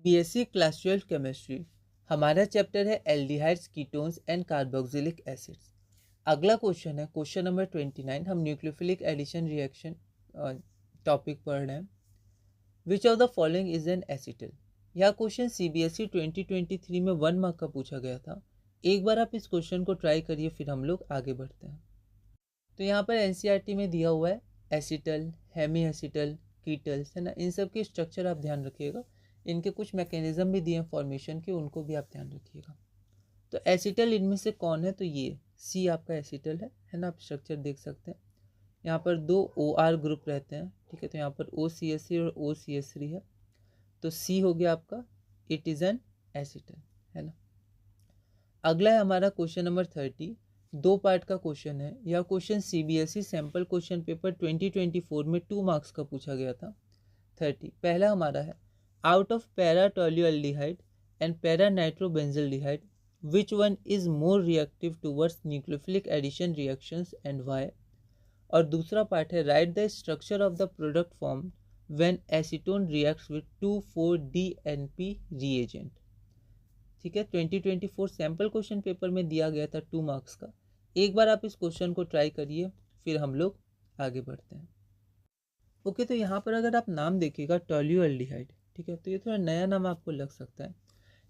BSc class 12 chemistry. हमारा chapter है aldehydes, ketones and carboxylic acids. अगला क्वेश्चन है क्वेश्चन नंबर 29। हम न्यूक्लियोफिलिक एडिशन रिएक्शन टॉपिक पढ़ रहे हैं। Which of the following is an acetal. यह क्वेश्चन सीबीएसई 2023 में 1 मार्क का पूछा गया था। एक बार आप इस क्वेश्चन को ट्राई करिए, फिर हम लोग आगे बढ़ते हैं। तो यहाँ पर एनसीईआरटी में दिया हुआ है एसिटल, हेमी एसिटल, कीटल्स, है ना। इन सब के स्ट्रक्चर आप ध्यान रखिएगा। इनके कुछ मैकेनिज्म भी दिए हैं फॉर्मेशन के, उनको भी आप ध्यान रखिएगा। तो एसिटल इनमें से कौन है? तो ये सी आपका एसिटल है ना। आप स्ट्रक्चर देख सकते हैं। यहाँ पर 2 OR ग्रुप रहते हैं, ठीक है। तो यहाँ पर OCH3 और OCH3 है, तो सी हो गया आपका, इट इज़ एन एसिटल, है ना। अगला है हमारा क्वेश्चन नंबर 30। 2 पार्ट का क्वेश्चन है। यह question CBSE sample question paper 2024 में 2 मार्क्स का पूछा गया था। 30 पहला हमारा है, out of para tolualdehyde and para nitrobenzaldehyde which one is more reactive towards nucleophilic addition reactions and why. और दूसरा पार्ट है, write the structure of the product form when acetone reacts with 2,4-DNP reagent. ठीक है। 2024 sample question paper में दिया गया था 2 marks का। एक बार आप इस क्वेश्चन को ट्राई करिए, फिर हम लोग आगे बढ़ते हैं। ओके, तो यहाँ पर अगर आप नाम देखिएगा टोल्यूअल्डिहाइड, ठीक है, तो ये थोड़ा नया नाम आपको लग सकता है।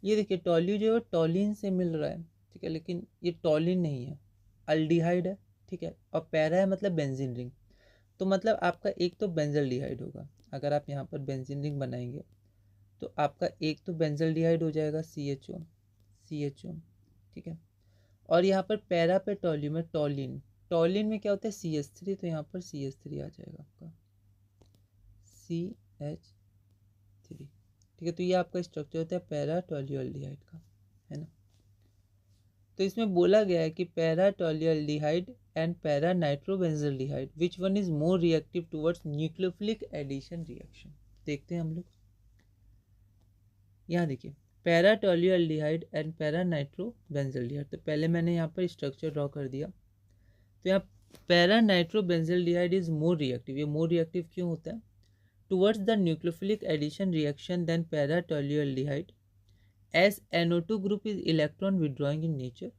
ये देखिए, टोल्यू जो है टोलिन से मिल रहा है, ठीक है, लेकिन ये टोलिन नहीं है, अल्डिहाइड है, ठीक है। और पैरा है मतलब बेंजीन रिंग, तो मतलब आपका एक तो बेंजल्डिहाइड होगा। अगर आप यहाँ पर बेंजीन रिंग बनाएंगे तो आपका एक तो बेंजल्डिहाइड हो जाएगा, CHO, ठीक है। और यहाँ पर पैरा पे टोल्यू में टोलिन, टोलिन में क्या होता है CH3, तो यहाँ पर CH3 आ जाएगा आपका, CH3, ठीक है। तो ये आपका स्ट्रक्चर होता है पैरा टोल्यूअल्डिहाइड का, है ना। तो इसमें बोला गया है कि para tolualdehyde and para nitrobenzaldehyde which one is more reactive towards nucleophilic addition reaction. देखते हैं हम लोग। यहाँ देखिए, para tolualdehyde and para nitrobenzaldehyde. तो पहले मैंने यहाँ पर स्ट्रक्चर ड्रॉ कर दिया। तो यहाँ पैरा नाइट्रोबेंजल्डिहाइड इज मोर रिएक्टिव। ये मोर रिएक्टिव क्यों होता है? towards the nucleophilic addition reaction than para-tolualdehyde as NO2 group is electron withdrawing in nature।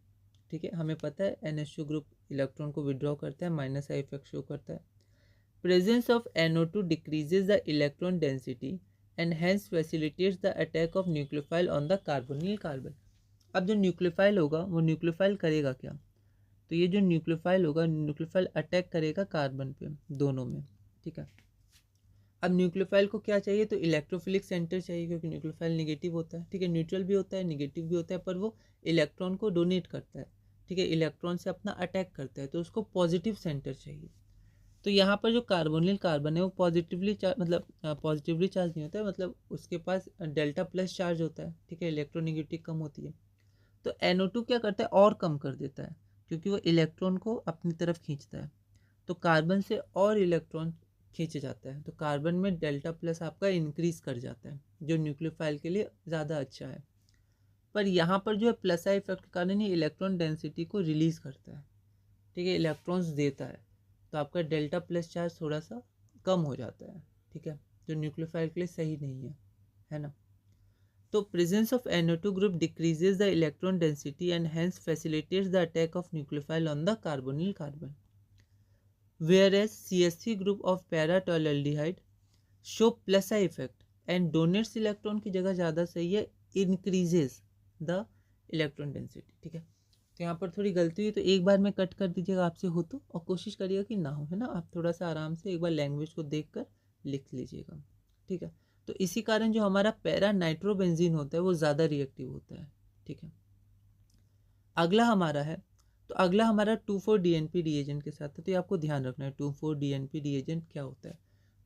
ठीक है, हमें पता है NH2 ग्रुप इलेक्ट्रॉन को विड्रॉ करता है, माइनस आई इफेक्ट शो करता है। Presence of NO2 decreases the electron density and hence facilitates the attack of nucleophile on the carbonyl carbon. अब जो न्यूक्लियोफाइल होगा वो न्यूक्लियोफाइल करेगा क्या? तो ये जो न्यूक्लियोफाइल होगा, न्यूक्लियोफाइल अटैक करेगा कार्बन पे, दोनों में, ठीक है। अब न्यूक्लियोफाइल को क्या चाहिए? तो इलेक्ट्रोफिलिक सेंटर चाहिए, क्योंकि न्यूक्लियोफाइल नेगेटिव होता है, ठीक है, न्यूट्रल भी होता है, नेगेटिव भी होता है, पर वो इलेक्ट्रॉन को डोनेट करता है, ठीक है, इलेक्ट्रॉन से अपना अटैक करता है, तो उसको पॉजिटिव सेंटर चाहिए। तो यहाँ पर जो कार्बोनिल कार्बन है वो पॉजिटिवली चार्ज, मतलब पॉजिटिवली चार्ज नहीं होता है, मतलब उसके पास डेल्टा प्लस चार्ज होता है, ठीक है, इलेक्ट्रोनेगेटिव कम होती है। तो NO2 क्या करता है? और कम कर देता है, क्योंकि वो इलेक्ट्रॉन को अपनी तरफ खींचता है। तो कार्बन से और इलेक्ट्रॉन खींचे जाता है, तो कार्बन में डेल्टा प्लस आपका इंक्रीज कर जाता है, जो न्यूक्लियोफाइल के लिए ज़्यादा अच्छा है। पर यहाँ पर जो है प्लस आई इफेक्ट के कारण ये इलेक्ट्रॉन डेंसिटी को रिलीज करता है, ठीक है, इलेक्ट्रॉन्स देता है, तो आपका डेल्टा प्लस चार्ज थोड़ा सा कम हो जाता है, ठीक है, जो न्यूक्लियोफाइल के लिए सही नहीं है ना। तो presence of NO2 group decreases the electron density and hence facilitates the attack of nucleophile on the carbonyl carbon. Whereas CH3 group of para-tolualdehyde show plus I effect and donates electron की जगह ज़्यादा सही है, increases the electron density, ठीक है। तो यहाँ पर थोड़ी गलती हुई, तो एक बार में कट कर दीजिएगा आपसे हो तो, और कोशिश करिएगा कि ना हो, है ना। आप थोड़ा सा आराम से एक बार लैंग्वेज को देख कर लिख लीजिएगा, ठीक है। तो इसी कारण जो हमारा पैरा नाइट्रोबेंजीन होता है वो ज़्यादा रिएक्टिव होता है, ठीक है। अगला हमारा है, तो अगला हमारा 2,4-DNP रिएजेंट के साथ है। तो ये आपको ध्यान रखना है 2,4-DNP रिएजेंट क्या होता है।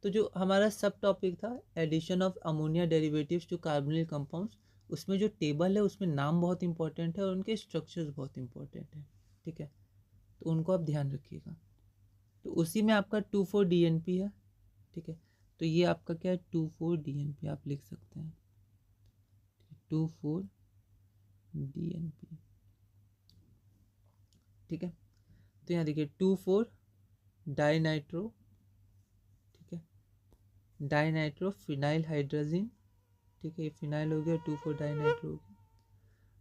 तो जो हमारा सब टॉपिक था addition of ammonia derivatives to carbonyl compounds, उसमें जो टेबल है उसमें नाम बहुत इंपॉर्टेंट है और उनके स्ट्रक्चर्स बहुत इंपॉर्टेंट है, ठीक है, तो उनको आप ध्यान रखिएगा। तो उसी में आपका 2,4-DNP है, ठीक है। तो ये आपका क्या है? 2,4-DNP आप लिख सकते हैं, 2,4-DNP, ठीक है। तो यहाँ देखिए 2,4-डाइनाइट्रो, ठीक है, डाइनाइट्रो फिनाइल हाइड्रोजिन, ठीक है, ये फिनाइल हो गया 2,4 डाइनाइट्रो हो गया,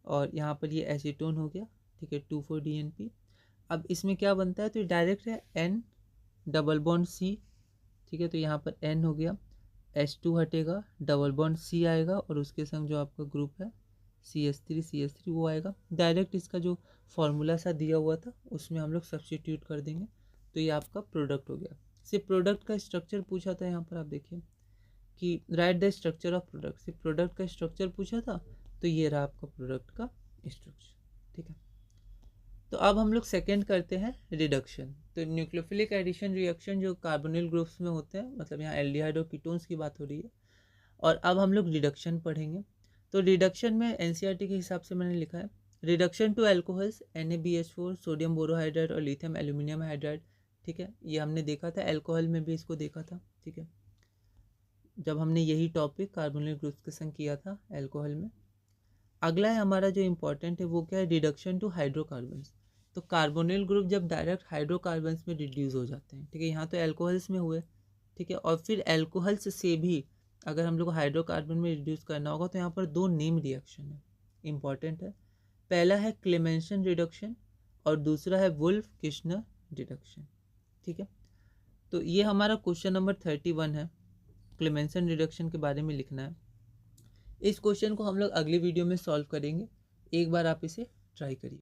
और यहाँ पर ये एसीटोन हो गया, ठीक है 2,4 DNP। अब इसमें क्या बनता है, तो ये डायरेक्ट है N डबल बॉन्ड C, ठीक है, तो यहाँ पर N हो गया, H2 हटेगा, डबल बॉन्ड C आएगा, और उसके संग जो आपका ग्रुप है CH3 वो आएगा। डायरेक्ट इसका जो फॉर्मूला सा दिया हुआ था उसमें हम लोग सब्सटीट्यूट कर देंगे, तो ये आपका प्रोडक्ट हो गया। सिर्फ प्रोडक्ट का स्ट्रक्चर पूछा था, यहाँ पर आप देखिए कि right the structure of product, सिर्फ प्रोडक्ट का स्ट्रक्चर पूछा था, तो ये रहा आपका प्रोडक्ट का स्ट्रक्चर, ठीक है। तो अब हम लोग सेकेंड करते हैं रिडक्शन। तो न्यूक्लियोफिलिक एडिशन रिएक्शन जो कार्बोनिल ग्रुप्स में होते हैं, मतलब यहाँ एल्डिहाइड और कीटोन्स की बात हो रही है, और अब हम लोग रिडक्शन पढ़ेंगे। तो रिडक्शन में एनसीईआरटी के हिसाब से मैंने लिखा है reduction to alcohols NaBH4 sodium borohydride और लिथियम एल्यूमिनियम हाइड्राइड, ठीक है, ये हमने देखा था, एल्कोहल में भी इसको देखा था, ठीक है, जब हमने यही टॉपिक कार्बोनिल ग्रुप्स के संग किया था एल्कोहल में। अगला है हमारा जो इम्पोर्टेंट है वो क्या है, रिडक्शन टू हाइड्रोकार्बन्स। तो कार्बोनिल ग्रुप जब डायरेक्ट हाइड्रोकार्बन्स में रिड्यूस हो जाते हैं, ठीक है, यहाँ तो एल्कोहल्स में हुए, ठीक है, और फिर एल्कोहल्स से भी अगर हम लोग को हाइड्रोकार्बन में रिड्यूस करना होगा तो यहाँ पर दो नेम रिएक्शन है, इंपॉर्टेंट है। पहला है क्लेमेंसन रिडक्शन और दूसरा है वुल्फ किर्शनर रिडक्शन, ठीक है। तो ये हमारा क्वेश्चन नंबर 31 है, क्लेमेंसन रिडक्शन के बारे में लिखना है। इस क्वेश्चन को हम लोग अगली वीडियो में सॉल्व करेंगे, एक बार आप इसे ट्राई करिए।